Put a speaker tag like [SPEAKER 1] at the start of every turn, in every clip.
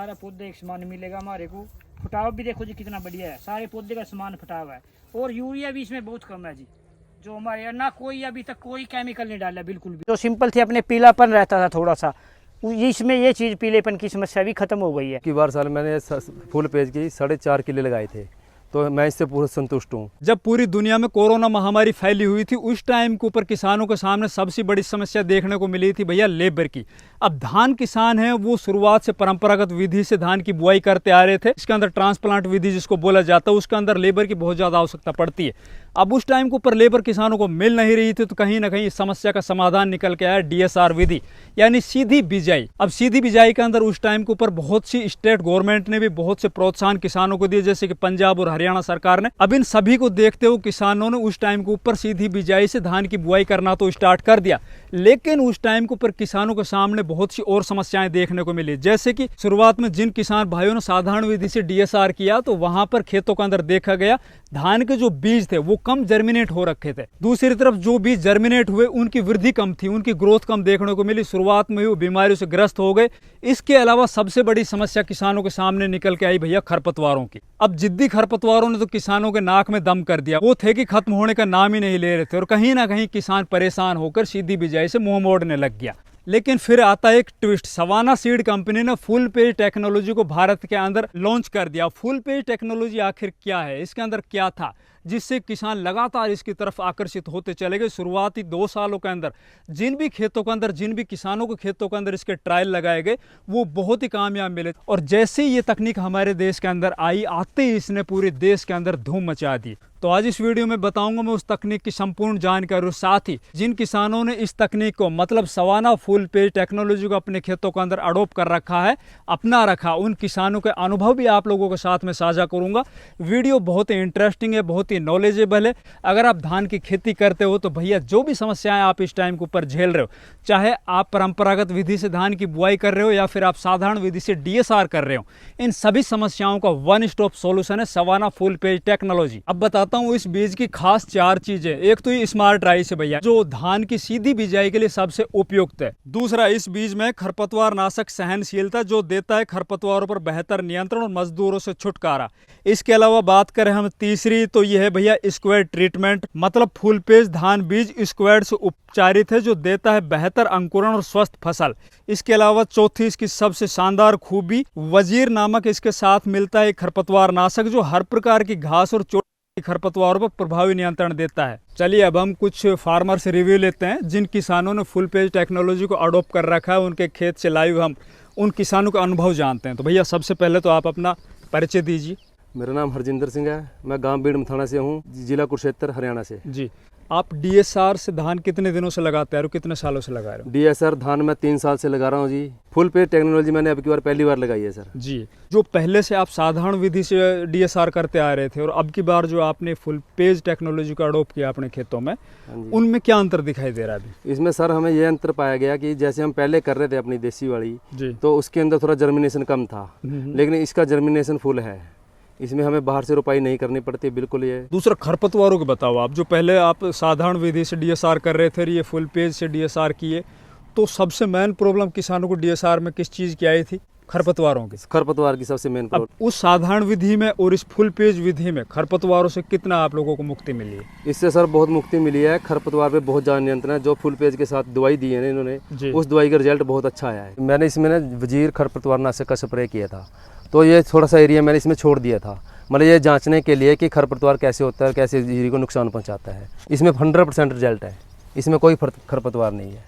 [SPEAKER 1] सारा पौधे एक समान मिलेगा हमारे को। फुटाव भी देखो जी कितना बढ़िया है, सारे पौधे का समान फुटाव है। और यूरिया भी इसमें बहुत कम है जी, जो हमारे यहाँ ना कोई अभी तक कोई केमिकल नहीं डाला बिल्कुल भी। जो सिंपल थी अपने पीलापन रहता था थोड़ा सा, इसमें ये चीज़ पीलेपन की समस्या भी खत्म हो गई है।
[SPEAKER 2] की बार साल मैंने फुल पेज की 4.5 किले लगाए थे, तो मैं इससे पूरा संतुष्ट हूँ।
[SPEAKER 3] जब पूरी दुनिया में कोरोना महामारी फैली हुई थी उस टाइम के ऊपर किसानों के सामने सबसे बड़ी समस्या देखने को मिली थी भैया लेबर की। अब धान किसान है वो शुरुआत से परंपरागत विधि से धान की बुआई करते आ रहे थे। इसके अंदर ट्रांसप्लांट विधि जिसको बोला जाता है, उसके अंदर लेबर की बहुत ज़्यादा आवश्यकता पड़ती है। अब उस टाइम के ऊपर लेबर किसानों को मिल नहीं रही थी, तो कहीं ना कहीं इस समस्या का समाधान निकल के आया DSR विधि, यानी सीधी बिजाई। अब सीधी बिजाई के अंदर उस टाइम के ऊपर बहुत सी स्टेट गवर्नमेंट ने भी बहुत से प्रोत्साहन किसानों को दिए, जैसे कि पंजाब और हरियाणा सरकार ने। अब इन सभी को देखते हुए किसानों ने उस टाइम के ऊपर सीधी बिजाई से धान की बुआई करना तो स्टार्ट कर दिया, लेकिन उस टाइम के ऊपर किसानों के सामने बहुत सी और समस्याएं देखने को मिली। जैसे कि शुरुआत में जिन किसान भाइयों ने साधारण विधि से DSR किया, तो वहां पर खेतों के अंदर देखा गया धान के जो बीज थे वो कम जर्मिनेट हो रखे थे। दूसरी तरफ जो बीज जर्मिनेट हुए उनकी वृद्धि कम थी, उनकी ग्रोथ कम देखने को मिली। शुरुआत में वो बीमारियों से ग्रस्त हो गए। इसके अलावा सबसे बड़ी समस्या किसानों के सामने निकल के आई भैया खरपतवारों की। अब जिद्दी खरपतवारों ने तो किसानों के नाक में दम कर दिया, वो थे कि खत्म होने का नाम ही नहीं ले रहे थे, और कहीं ना कहीं किसान परेशान होकर सीधी बिजाई से मुंह मोड़ने लग गया। लेकिन फिर आता एक ट्विस्ट। सवाना सीड कंपनी ने फुल पेज टेक्नोलॉजी को भारत के अंदर लॉन्च कर दिया। फुल पेज टेक्नोलॉजी आखिर क्या है, इसके अंदर क्या था जिससे किसान लगातार इसकी तरफ आकर्षित होते चले गए। शुरुआती 2 सालों के अंदर जिन भी खेतों के अंदर, जिन भी किसानों के खेतों के अंदर इसके ट्रायल लगाए गए, वो बहुत ही कामयाब मिले। और जैसे ही ये तकनीक हमारे देश के अंदर आई, आते ही इसने पूरे देश के अंदर धूम मचा दी। तो आज इस वीडियो में बताऊंगा मैं उस तकनीक की संपूर्ण जानकारी, और साथ ही जिन किसानों ने इस तकनीक को, मतलब सवाना फुल पेज टेक्नोलॉजी को अपने खेतों के अंदर अडोप्ट कर रखा है, अपना रखा, उन किसानों के अनुभव भी आप लोगों के साथ में साझा करूंगा। वीडियो बहुत ही इंटरेस्टिंग है, बहुत ही नॉलेजेबल है। अगर आप धान की खेती करते हो तो भैया जो भी समस्याएं आप इस टाइम के ऊपर झेल रहे हो, चाहे आप परंपरागत विधि से धान की बुआई कर रहे हो या फिर आप साधारण विधि से DSR कर रहे हो, इन सभी समस्याओं का वन स्टॉप सॉल्यूशन है सवाना फुल पेज टेक्नोलॉजी। अब बताता हूँ इस बीज की खास 4 चीजें। एक तो ये स्मार्ट राइस है भैया, जो धान की सीधी बिजाई के लिए सबसे उपयुक्त है। दूसरा, इस बीज में खरपतवार नाशक सहनशीलता, जो देता है खरपतवारों पर बेहतर नियंत्रण और मजदूरों से छुटकारा। इसके अलावा बात करें हम तीसरी, तो यह है भैया स्क्वाड ट्रीटमेंट, मतलब फुल पेज धान बीज स्क्वाड से उपचारित है, जो देता है बेहतर अंकुरण और स्वस्थ फसल। इसके अलावा चौथी इसकी सबसे शानदार खूबी, वजीर नामक इसके साथ मिलता है खरपतवार नाशक, जो हर प्रकार की घास और खरपतवारों पर प्रभावी नियंत्रण देता है। चलिए अब हम कुछ फार्मर से रिव्यू लेते हैं जिन किसानों ने फुल पेज टेक्नोलॉजी को अडोप्ट कर रखा है, उनके खेत से लाइव हम उन किसानों का अनुभव जानते हैं। तो भैया सबसे पहले तो आप अपना परिचय दीजिए।
[SPEAKER 2] मेरा नाम हरजिंदर सिंह है, मैं गांव बीड़ थाना से हूँ, जिला कुरुक्षेत्र, हरियाणा से।
[SPEAKER 3] जी, आप DSR से धान कितने दिनों से लगाते हैं और कितने सालों से लगा रहे हो?
[SPEAKER 2] DSR धान मैं 3 साल से लगा रहा हूँ जी। फुल पेज टेक्नोलॉजी मैंने अब की बार पहली बार लगाई है सर
[SPEAKER 3] जी। जो पहले से आप साधारण विधि से DSR करते आ रहे थे और अब की बार जो आपने फुल पेज टेक्नोलॉजी को अडोप्ट किया अपने खेतों में, उनमें क्या अंतर दिखाई दे रहा है अभी?
[SPEAKER 2] इसमें सर हमें ये अंतर पाया गया कि जैसे हम पहले कर रहे थे अपनी देसी वाली, तो उसके अंदर थोड़ा जर्मिनेशन कम था, लेकिन इसका जर्मिनेशन फुल है। इसमें हमें बाहर से रोपाई नहीं करनी पड़ती बिल्कुल। ये
[SPEAKER 3] दूसरा, खरपतवारों के बताओ आप, जो पहले आप साधारण विधि से DSR कर रहे थे, ये फुल पेज से DSR किए, तो सबसे मेन प्रॉब्लम किसानों को DSR में किस चीज़ की आई थी? खरपतवारों की।
[SPEAKER 2] खरपतवार की सबसे मेन प्रॉब्लम।
[SPEAKER 3] उस साधारण विधि में और इस फुल पेज विधि में खरपतवारों से कितना आप लोगों को मुक्ति मिली है?
[SPEAKER 2] इससे सर बहुत मुक्ति मिली है। खरपतवार पे बहुत ज़्यादा नियंत्रण है। जो फुल पेज के साथ दवाई दी है ना इन्होंने, उस दवाई का रिजल्ट बहुत अच्छा आया है। मैंने इसमें ना वजीर खरपतवार नाशक का स्प्रे किया था, तो ये थोड़ा सा एरिया मैंने इसमें छोड़ दिया था, मतलब ये जांचने के लिए कि खरपतवार कैसे होता है, कैसे जीरी को नुकसान पहुंचाता है। इसमें 100% रिजल्ट है, इसमें कोई खरपतवार नहीं है।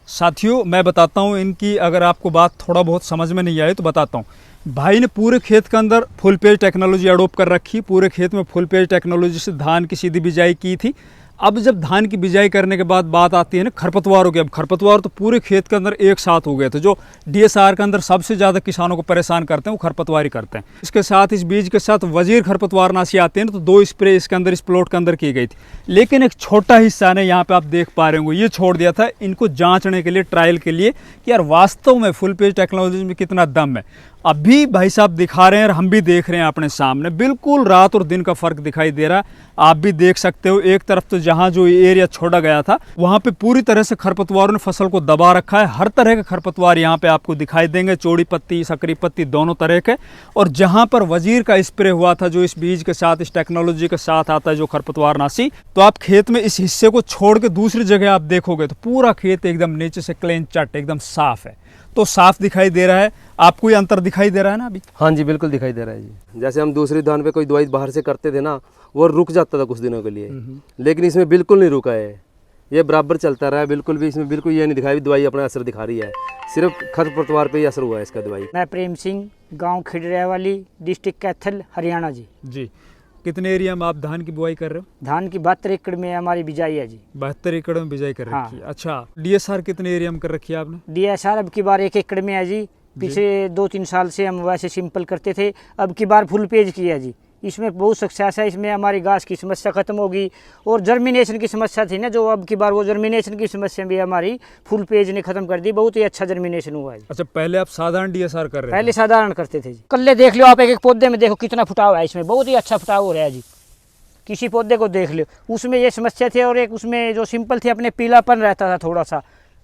[SPEAKER 3] साथियों मैं बताता हूँ इनकी, अगर आपको बात थोड़ा बहुत समझ में नहीं आए तो बताता हूँ। भाई ने पूरे खेत के अंदर फुल पेज टेक्नोलॉजी अडोप्ट कर रखी, पूरे खेत में फुल पेज टेक्नोलॉजी से धान की सीधी बिजाई की थी। अब जब धान की बिजाई करने के बाद बात आती है ना खरपतवारों की, अब खरपतवार तो पूरे खेत के अंदर एक साथ हो गए थे। जो DSR के अंदर सबसे ज़्यादा किसानों को परेशान करते हैं वो खरपतवार ही करते हैं। इसके साथ इस बीज के साथ वजीर खरपतवारनाशी आते हैं ना, तो 2 स्प्रे इसके अंदर इस प्लॉट के अंदर की गई थी, लेकिन एक छोटा हिस्सा ने यहाँ पे आप देख पा रहे होंगे ये छोड़ दिया था इनको जाँचने के लिए, ट्रायल के लिए कि यार वास्तव में फुल पेज टेक्नोलॉजी में कितना दम है। अभी भाई साहब दिखा रहे हैं और हम भी देख रहे हैं अपने सामने, बिल्कुल रात और दिन का फर्क दिखाई दे रहा है। आप भी देख सकते हो, एक तरफ तो जहाँ जो एरिया छोड़ा गया था वहाँ पे पूरी तरह से खरपतवारों ने फसल को दबा रखा है। हर तरह के खरपतवार यहाँ पे आपको दिखाई देंगे, चौड़ी पत्ती, सकरी पत्ती, दोनों तरह के। और जहाँ पर वजीर का स्प्रे हुआ था, जो इस बीज के साथ, इस टेक्नोलॉजी के साथ आता है, जो खरपतवार नाशी, तो आप खेत में इस हिस्से को छोड़ के दूसरी जगह आप देखोगे तो पूरा खेत एकदम नीचे से क्लीन चट एकदम साफ है। तो साफ दिखाई दे रहा है। आपको ये अंतर दिखाई दे रहा है ना अभी?
[SPEAKER 2] हाँ जी, बिल्कुल दिखाई दे रहा है जी। जैसे हम दूसरी धान पे कोई दवाई बाहर से करते थे ना, वो रुक जाता था कुछ दिनों के लिए, लेकिन इसमें बिल्कुल नहीं रुका है। ये बराबर चलता रहा है, बिल्कुल भी इसमें बिल्कुल ये नहीं दिखाई दवाई अपना असर दिखा रही है। सिर्फ खरपतवार पे ही असर हुआ है इसका दवाई।
[SPEAKER 1] मैं प्रेम सिंह, गांव खिडरे वाली, डिस्ट्रिक्ट कैथल, हरियाणा जी।
[SPEAKER 3] जी, कितने एरिया में आप धान की बुआई कर रहे हो?
[SPEAKER 1] धान की 72 एकड़ में हमारी बिजाई है जी।
[SPEAKER 3] 72 एकड़ में बिजाई कर
[SPEAKER 1] हाँ।
[SPEAKER 3] रखी है। अच्छा, डीएसआर कितने एरिया में कर रखी है आपने?
[SPEAKER 1] DSR अब की बार 1 एकड़ में है जी। पिछले 2-3 साल से हम वैसे सिंपल करते थे, अब की बार फुल पेज की है जी। इसमें बहुत सक्सेस है। इसमें हमारी घास की समस्या खत्म होगी और जर्मिनेशन की समस्या थी ना, जो अब की बार वो जर्मिनेशन की समस्या भी हमारी फुल पेज ने खत्म कर दी। बहुत ही अच्छा जर्मिनेशन हुआ है जी।
[SPEAKER 3] अच्छा, पहले आप साधारण डीएसआर कर रहे
[SPEAKER 1] पहले साधारण करते थे जी। कल्ले देख लो आप, एक एक पौधे में देखो कितना फुटाव है इसमें, बहुत ही अच्छा फुटाव हो रहा है जी। किसी पौधे को देख लो, उसमें ये समस्या थी, और एक उसमें जो सिंपल थी अपने पीलापन रहता था थोड़ा सा,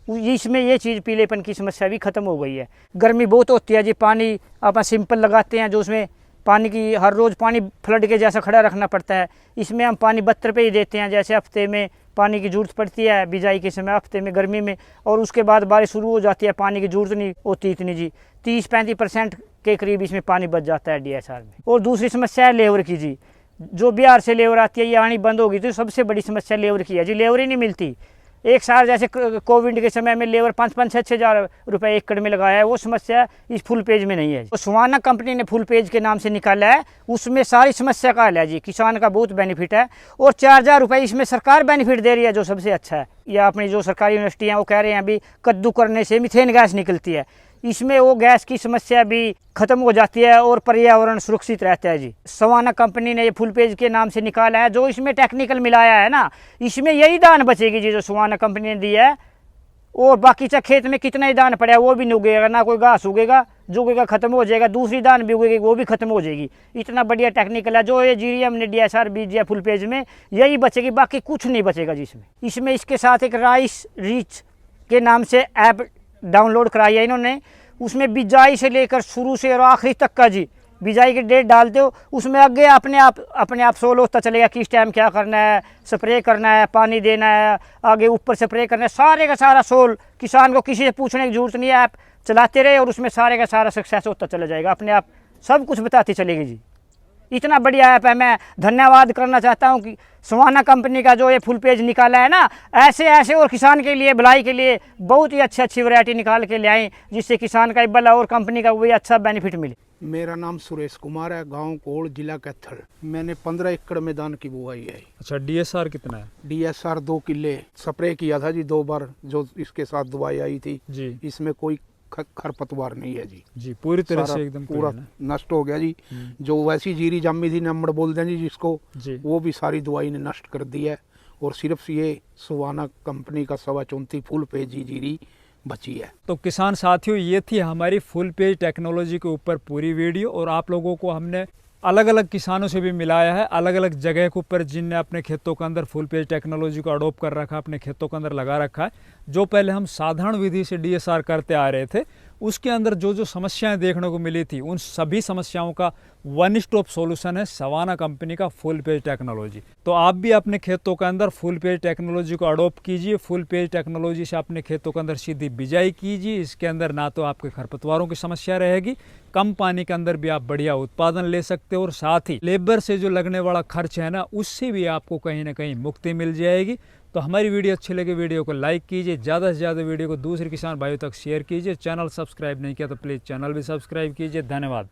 [SPEAKER 1] इसमें ये चीज़ पीलेपन की समस्या भी खत्म हो गई है। गर्मी बहुत होती है जी, पानी आप सिंपल लगाते हैं जो उसमें पानी की हर रोज़ पानी फ्लड के जैसा खड़ा रखना पड़ता है। इसमें हम पानी 72 पे ही देते हैं, जैसे हफ्ते में पानी की ज़रूरत पड़ती है बिजाई के समय, हफ्ते में गर्मी में, और उसके बाद बारिश शुरू हो जाती है, पानी की ज़रूरत नहीं होती इतनी जी। 30-35% के करीब इसमें पानी बच जाता है DSR में। और दूसरी समस्या है लेबर की जी। जो बिहार से लेबर आती है ये आनी बंद होगी, तो सबसे बड़ी समस्या लेबर की है जी। लेबर ही नहीं मिलती। एक साल जैसे कोविड के समय में लेबर 5-6 हज़ार रुपये एकड़ में लगाया है, वो समस्या इस फुल पेज में नहीं है। तो सुहाना कंपनी ने फुल पेज के नाम से निकाला है, उसमें सारी समस्या का हल है जी। किसान का बहुत बेनिफिट है, और 4000 रुपये इसमें सरकार बेनिफिट दे रही है, जो सबसे अच्छा है। या अपनी जो सरकारी यूनिवर्सिटी हैं वो कह रहे हैं अभी कद्दू करने से मीथेन गैस निकलती है, इसमें वो गैस की समस्या भी खत्म हो जाती है और पर्यावरण सुरक्षित रहता है जी। सवाना कंपनी ने ये फुल पेज के नाम से निकाला है। जो इसमें टेक्निकल मिलाया है ना, इसमें यही दान बचेगी जी जो सवाना कंपनी ने दी है। और बाकी चाहे खेत में कितना ही दान पड़ा है वो भी नहीं उगेगा, ना कोई घास उगेगा, जो उगेगा खत्म हो जाएगा, दूसरी दान भी उगेगी वो भी खत्म हो जाएगी। इतना बढ़िया टेक्निकल है। जो ये जीरियम ने DSR बीज दिया फुल पेज में, यही बचेगी, बाकी कुछ नहीं बचेगा जी इसमें। इसके साथ एक राइस रिच के नाम से ऐप डाउनलोड कराई है इन्होंने। उसमें बिजाई से लेकर शुरू से और आखिरी तक का जी, बिजाई की डेट डालते हो, उसमें आगे अपने आप सोल होता चलेगा, किस टाइम क्या करना है, स्प्रे करना है, पानी देना है, आगे ऊपर स्प्रे करना है, सारे का सारा सोल। किसान को किसी से पूछने की जरूरत नहीं है, ऐप चलाते रहे और उसमें सारे का सारा सक्सेस होता चला जाएगा, अपने आप सब कुछ बताती चलेगी जी। इतना बढ़िया ऐप है। मैं धन्यवाद करना चाहता हूँ कि सुहाना कंपनी का जो ये फुल पेज निकाला है ना, ऐसे और किसान के लिए भलाई के लिए बहुत ही अच्छी वैरायटी निकाल के ले आए, जिससे किसान का भला और कंपनी का भी अच्छा बेनिफिट मिले।
[SPEAKER 4] मेरा नाम सुरेश कुमार है, गांव कोड़, जिला कैथल। मैंने 15 एकड़ में धान की बुआई है।
[SPEAKER 3] अच्छा, DSR कितना है?
[SPEAKER 4] DSR 2 किले स्प्रे किया था जी 2 बार, जो इसके साथ दवाई आई थी जी। इसमें कोई खरपतवार नहीं है जी। पूरी तरह से एकदम पूरा नष्ट हो गया जी। जो वैसी जीरी जमी थी, नंबर बोलते हैं जी जिसको, वो भी सारी दवाई ने नष्ट कर दी है। और सिर्फ ये सुहाना कंपनी का 34 फुल पेज जीरी बची है।
[SPEAKER 3] तो किसान साथियों, ये थी हमारी फुल पेज टेक्नोलॉजी के ऊपर पूरी वीडियो। और आप लोगों को हमने अलग अलग किसानों से भी मिलाया है, अलग अलग जगह के ऊपर जिनने अपने खेतों के अंदर फुल पेज टेक्नोलॉजी को अडोप्ट कर रखा है, अपने खेतों के अंदर लगा रखा है। जो पहले हम साधारण विधि से DSR करते आ रहे थे, उसके अंदर जो समस्याएं देखने को मिली थी, उन सभी समस्याओं का वन स्टॉप सॉल्यूशन है सवाना कंपनी का फुल पेज टेक्नोलॉजी। तो आप भी अपने खेतों के अंदर फुल पेज टेक्नोलॉजी को अडोप्ट कीजिए। फुल पेज टेक्नोलॉजी से अपने खेतों के अंदर सीधी बिजाई कीजिए। इसके अंदर ना तो आपके खरपतवारों की समस्या रहेगी, कम पानी के अंदर भी आप बढ़िया उत्पादन ले सकते हो, और साथ ही लेबर से जो लगने वाला खर्च है ना, उससे भी आपको कहीं ना कहीं मुक्ति मिल जाएगी। तो हमारी वीडियो अच्छी लगे, वीडियो को लाइक कीजिए, ज़्यादा से ज़्यादा वीडियो को दूसरे किसान भाइयों तक शेयर कीजिए। चैनल सब्सक्राइब नहीं किया तो प्लीज़ चैनल भी सब्सक्राइब कीजिए। धन्यवाद।